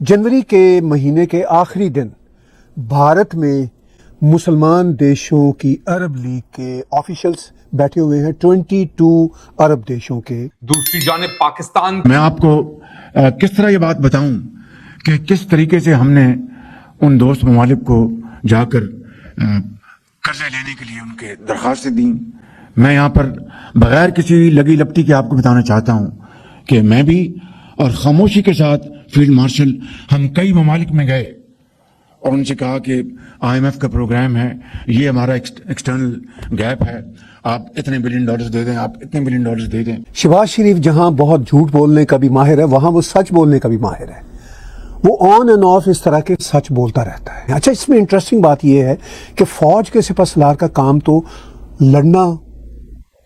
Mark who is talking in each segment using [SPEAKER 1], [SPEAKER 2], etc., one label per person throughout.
[SPEAKER 1] जनवरी के महीने के आखिरी दिन भारत में मुसलमान देशों की अरब लीग के ऑफिशियल्स बैठे हुए हैं 22 अरब देशों के।
[SPEAKER 2] दूसरी जानिब पाकिस्तान,
[SPEAKER 3] मैं आपको किस तरह ये बात बताऊं कि किस तरीके से हमने उन दोस्त ममालिक को जाकर कर्जे लेने के लिए उनके दरखास्तें दी। मैं यहाँ पर बगैर किसी लगी लपटी के आपको बताना चाहता हूँ कि मैं भी और खामोशी के साथ फील्ड मार्शल हम कई ममालिक में गए और उनसे कहा कि IMF का प्रोग्राम है, ये हमारा एक्सटर्नल गैप है, आप इतने बिलियन डॉलर्स दे दें, आप इतने बिलियन डॉलर्स दे दें।
[SPEAKER 1] शहबाज शरीफ जहां बहुत झूठ बोलने का भी माहिर है, वहां वो सच बोलने का भी माहिर है। वो ऑन एंड ऑफ इस तरह के सच बोलता रहता है। अच्छा, इसमें इंटरेस्टिंग बात यह है कि फौज के सिपहसालार का काम तो लड़ना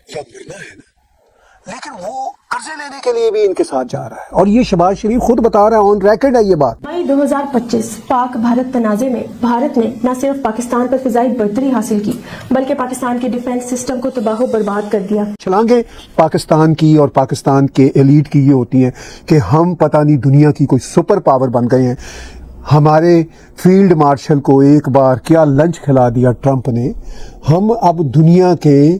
[SPEAKER 1] या मरना है ना, लेकिन वो कर्जे लेने के लिए भी इनके साथ जा रहा है। और ये शहबाज शरीफ खुद बता रहा है, ऑन रिकॉर्ड है ये बात।
[SPEAKER 4] मई 2025 पाक भारत तनाज़े में भारत ने न सिर्फ पाकिस्तान पर फिजाई बढ़तरी हासिल की, बल्कि पाकिस्तान के डिफेंस सिस्टम को तबाह बर्बाद कर दिया।
[SPEAKER 1] छलांगे पाकिस्तान की और पाकिस्तान के एलीट की ये होती हैं कि हम पता नहीं दुनिया की कोई सुपर पावर बन गए हैं। हमारे फील्ड मार्शल को एक बार क्या लंच खिला दिया ट्रंप ने, हम अब दुनिया के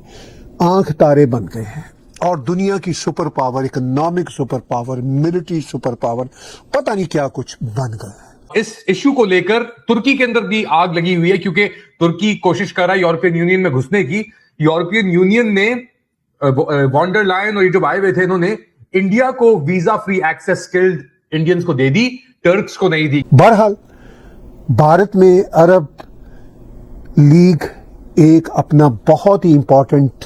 [SPEAKER 1] आंख तारे बन गए हैं और दुनिया की super power, economic super power, military super power, पता नहीं क्या कुछ बन गए।
[SPEAKER 2] इस इश्यू को लेकर तुर्की के अंदर भी आग लगी हुई है, क्योंकि तुर्की कोशिश कर रहा है यूरोपियन यूनियन में घुसने की। यूरोपियन यूनियन ने वॉन डर लायन और ये जो आए हुए थे, इन्होंने इंडिया को visa free access skilled Indians को दे दी, टर्क्स को नहीं दी।
[SPEAKER 1] बहरहाल भारत में अरब लीग एक अपना बहुत ही इंपॉर्टेंट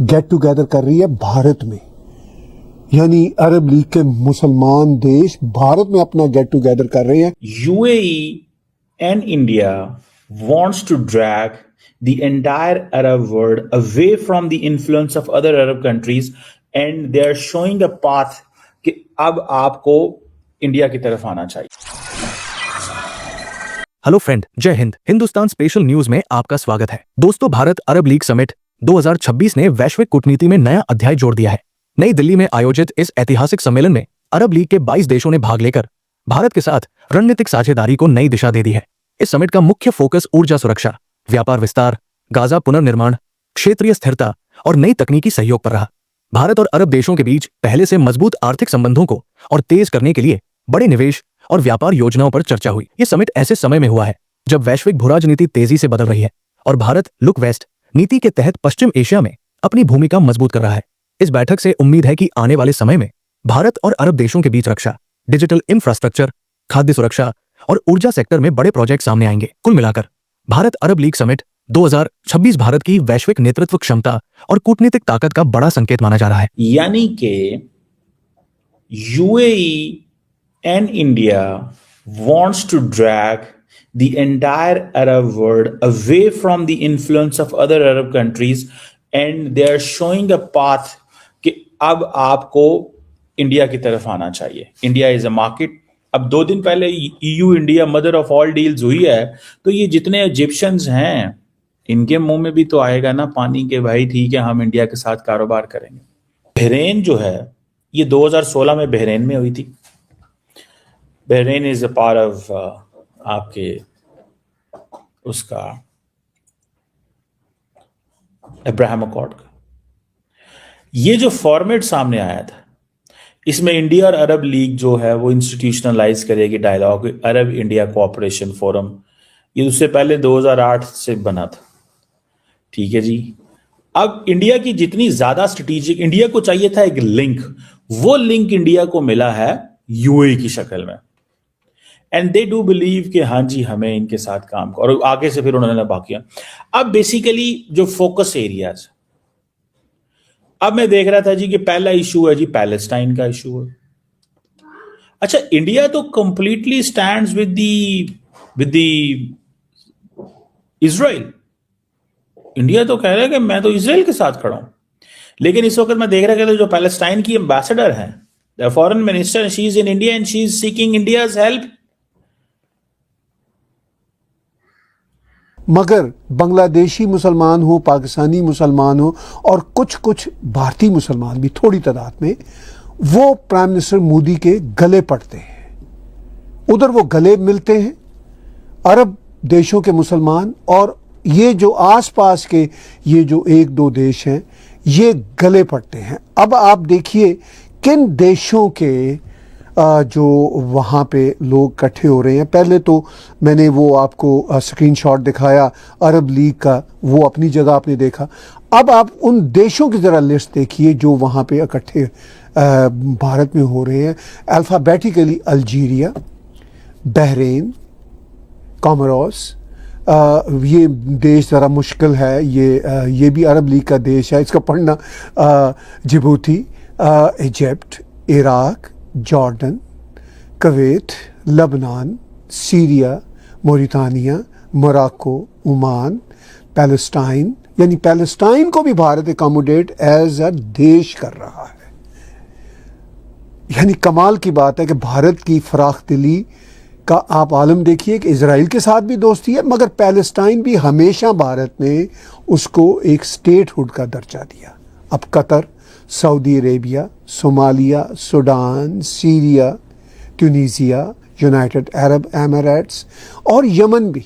[SPEAKER 1] गेट टुगेदर कर रही है भारत में, यानी अरब लीग के मुसलमान देश भारत में अपना गेट टुगेदर कर रहे हैं।
[SPEAKER 5] UAE and India wants to drag the entire Arab world away from the influence of other Arab countries, and they are showing a path कि अब आपको इंडिया की तरफ आना चाहिए।
[SPEAKER 6] हेलो फ्रेंड, जय हिंद। हिंदुस्तान स्पेशल न्यूज में आपका स्वागत है। दोस्तों, भारत अरब लीग समिट 2026 ने वैश्विक कूटनीति में नया अध्याय जोड़ दिया है। नई दिल्ली में आयोजित इस ऐतिहासिक सम्मेलन में अरब लीग के 22 देशों ने भाग लेकर भारत के साथ रणनीतिक साझेदारी को नई दिशा दे दी है। इस समिट का मुख्य फोकस ऊर्जा सुरक्षा, व्यापार विस्तार, गाजा पुनर्निर्माण, क्षेत्रीय स्थिरता और नई तकनीकी सहयोग पर रहा। भारत और अरब देशों के बीच पहले से मजबूत आर्थिक संबंधों को और तेज करने के लिए बड़े निवेश और व्यापार योजनाओं पर चर्चा हुई। ये समिट ऐसे समय में हुआ है जब वैश्विक भू राजनीति तेजी से बदल रही है और भारत लुक वेस्ट नीति के तहत पश्चिम एशिया में अपनी भूमिका मजबूत कर रहा है। इस बैठक से उम्मीद है कि आने वाले समय में भारत और अरब देशों के बीच रक्षा, डिजिटल इंफ्रास्ट्रक्चर, खाद्य सुरक्षा और ऊर्जा सेक्टर में बड़े प्रोजेक्ट सामने आएंगे। कुल मिलाकर भारत अरब लीग समिट 2026 भारत की वैश्विक नेतृत्व क्षमता और कूटनीतिक ताकत का बड़ा संकेत माना जा रहा है।
[SPEAKER 5] यानी कि UAE and India wants to drag the entire Arab world away from the influence of other Arab countries, and they are showing a path कि अब आपको इंडिया की तरफ आना चाहिए। India is a market. अब 2 दिन पहले EU India mother of all deals हुई है, तो ये जितने इजिप्शियंस हैं इनके मुंह में भी तो आएगा ना पानी के भाई ठीक है हम इंडिया के साथ कारोबार करेंगे। बहरीन जो है ये 2016 में बहरीन में हुई थी। Bahrain is a part of आपके उसका अब्राहम अकॉर्ड का। ये जो फॉर्मेट सामने आया था, इसमें इंडिया और अरब लीग जो है वो इंस्टीट्यूशनलाइज करेगी डायलॉग, अरब इंडिया कोऑपरेशन फोरम। ये उससे पहले 2008 से बना था, ठीक है जी। अब इंडिया की जितनी ज्यादा स्ट्रेटेजिक, इंडिया को चाहिए था एक लिंक, वो लिंक इंडिया को मिला है UAE की शक्ल में। एंड दे डू बिलीव कि हाँ जी हमें इनके साथ काम कर, और आगे से फिर उन्होंने बाकी। अब बेसिकली जो फोकस एरियाज, अब मैं देख रहा था जी कि पहला इशू है जी पैलेस्टाइन का इशू है। अच्छा, इंडिया तो completely stands with the Israel. India तो कह रहा है कि मैं तो इजराइल के साथ खड़ा हूं, लेकिन इस वक्त मैं देख रहा था जो पैलेस्टाइन की एम्बेसडर हैं, the foreign minister, she is in India and she is seeking India's help.
[SPEAKER 1] मगर बांग्लादेशी मुसलमान हो, पाकिस्तानी मुसलमान हो और कुछ भारतीय मुसलमान भी थोड़ी तादाद में, वो प्राइम मिनिस्टर मोदी के गले पड़ते हैं। उधर वो गले मिलते हैं, अरब देशों के मुसलमान, और ये जो आसपास के ये जो एक दो देश हैं ये गले पड़ते हैं। अब आप देखिए किन देशों के जो वहाँ पे लोग इकट्ठे हो रहे हैं। पहले तो मैंने वो आपको स्क्रीनशॉट दिखाया अरब लीग का, वो अपनी जगह आपने देखा। अब आप उन देशों की ज़रा लिस्ट देखिए जो वहाँ पे इकट्ठे भारत में हो रहे हैं। अल्फ़ाबेटिकली अल्जीरिया, बहरीन, कोमोरोस, ये देश ज़रा मुश्किल है, ये भी अरब लीग का देश है, इसका पढ़ना। Djibouti, Egypt, Iraq, Jordan, Kuwait, लबनान, Syria, Mauritania, Morocco, Oman, Palestine, यानी पैलेस्टाइन को भी भारत एकोमोडेट एज अ देश कर रहा है। यानी कमाल की बात है कि भारत की फराख दिली का आप आलम देखिए कि इजराइल के साथ भी दोस्ती है, मगर पैलेस्टाइन भी हमेशा भारत ने उसको एक स्टेटहुड का दर्जा दिया। अब Qatar, Saudi Arabia, Somalia, Sudan, Syria, Tunisia, United Arab Emirates और यमन भी,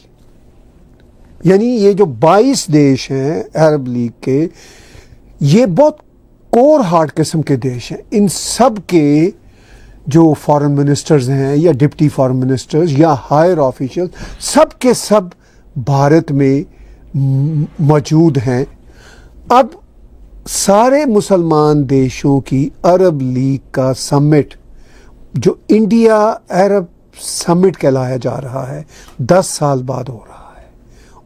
[SPEAKER 1] यानी ये जो 22 देश हैं अरब लीग के, ये बहुत कोर हार्ट किस्म के देश हैं। इन सब के जो फॉरेन मिनिस्टर्स हैं या डिप्टी फॉरेन मिनिस्टर्स या हायर ऑफिशियल, सब के सब भारत में मौजूद हैं। अब सारे मुसलमान देशों की अरब लीग का समिट, जो इंडिया अरब समिट कहलाया जा रहा है, 10 साल बाद हो रहा है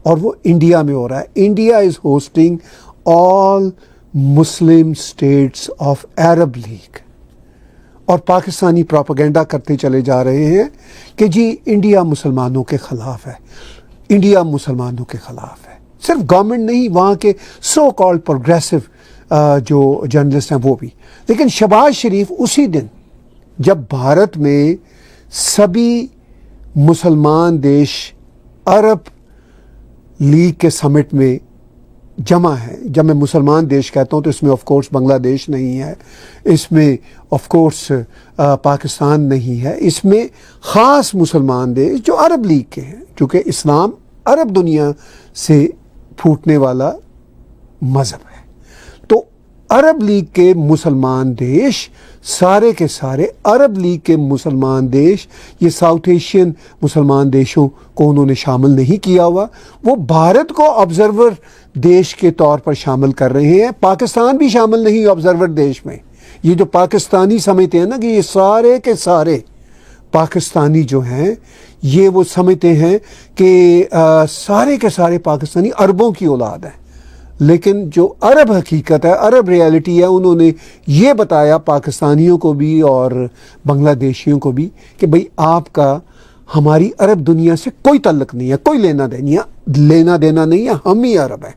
[SPEAKER 1] और वो इंडिया में हो रहा है। India is hosting all Muslim states of Arab league, और पाकिस्तानी प्रोपेगेंडा करते चले जा रहे हैं कि जी इंडिया मुसलमानों के ख़िलाफ़ है, इंडिया मुसलमानों के ख़िलाफ़ है। सिर्फ गवर्नमेंट नहीं, वहाँ के सो कॉल्ड प्रोग्रेसिव जो जर्नलिस्ट हैं वो भी। लेकिन शहबाज शरीफ उसी दिन जब भारत में सभी मुसलमान देश अरब लीग के समिट में जमा है, जब मैं मुसलमान देश कहता हूँ तो इसमें ऑफ कोर्स बांग्लादेश नहीं है, इसमें ऑफ कोर्स पाकिस्तान नहीं है, इसमें ख़ास मुसलमान देश जो अरब लीग के हैं, चूँकि इस्लाम अरब दुनिया से फूटने वाला मज़हब है। तो अरब लीग के मुसलमान देश, सारे के सारे अरब लीग के मुसलमान देश, ये साउथ एशियन मुसलमान देशों को उन्होंने शामिल नहीं किया हुआ, वो भारत को ऑब्जर्वर देश के तौर पर शामिल कर रहे हैं। पाकिस्तान भी शामिल नहीं ऑब्जर्वर देश में। ये जो पाकिस्तानी समझते हैं ना कि ये सारे के सारे पाकिस्तानी जो हैं, ये वो समझते हैं कि सारे के सारे पाकिस्तानी अरबों की औलाद हैं। लेकिन जो अरब हकीकत है, अरब रियलिटी है, उन्होंने ये बताया पाकिस्तानियों को भी और बांग्लादेशियों को भी कि भाई आपका हमारी अरब दुनिया से कोई ताल्लुक नहीं है, कोई लेना देना नहीं है, हम ही अरब हैं।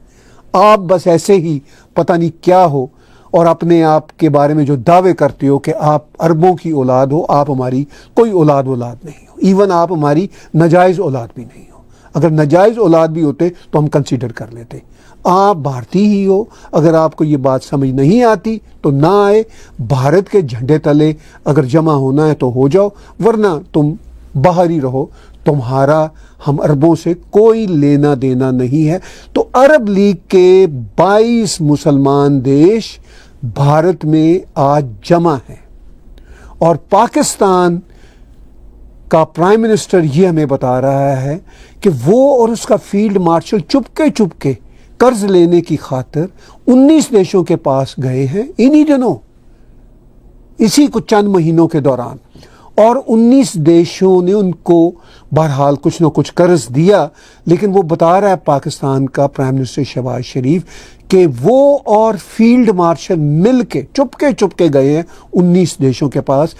[SPEAKER 1] आप बस ऐसे ही पता नहीं क्या हो और अपने आप के बारे में जो दावे करते हो कि आप अरबों की औलाद हो, आप हमारी कोई औलाद नहीं हो, इवन आप हमारी नाजायज़ औलाद भी नहीं हो। अगर नाजायज़ औलाद भी होते तो हम कंसीडर कर लेते। आप भारतीय ही हो। अगर आपको ये बात समझ नहीं आती तो ना आए, भारत के झंडे तले अगर जमा होना है तो हो जाओ, वरना तुम बाहर ही रहो, तुम्हारा हम अरबों से कोई लेना देना नहीं है। तो अरब लीग के 22 मुसलमान देश भारत में आज जमा हैं और पाकिस्तान का प्राइम मिनिस्टर ये हमें बता रहा है कि वो और उसका फील्ड मार्शल चुपके कर्ज लेने की खातिर 19 देशों के पास गए हैं इन्हीं दिनों, इसी कुछ चंद महीनों के दौरान, और 19 देशों ने उनको बहरहाल कुछ न कुछ कर्ज दिया। लेकिन वो बता रहा है पाकिस्तान का प्राइम मिनिस्टर शहबाज शरीफ कि वो और फील्ड मार्शल मिल के चुपके गए हैं 19 देशों के पास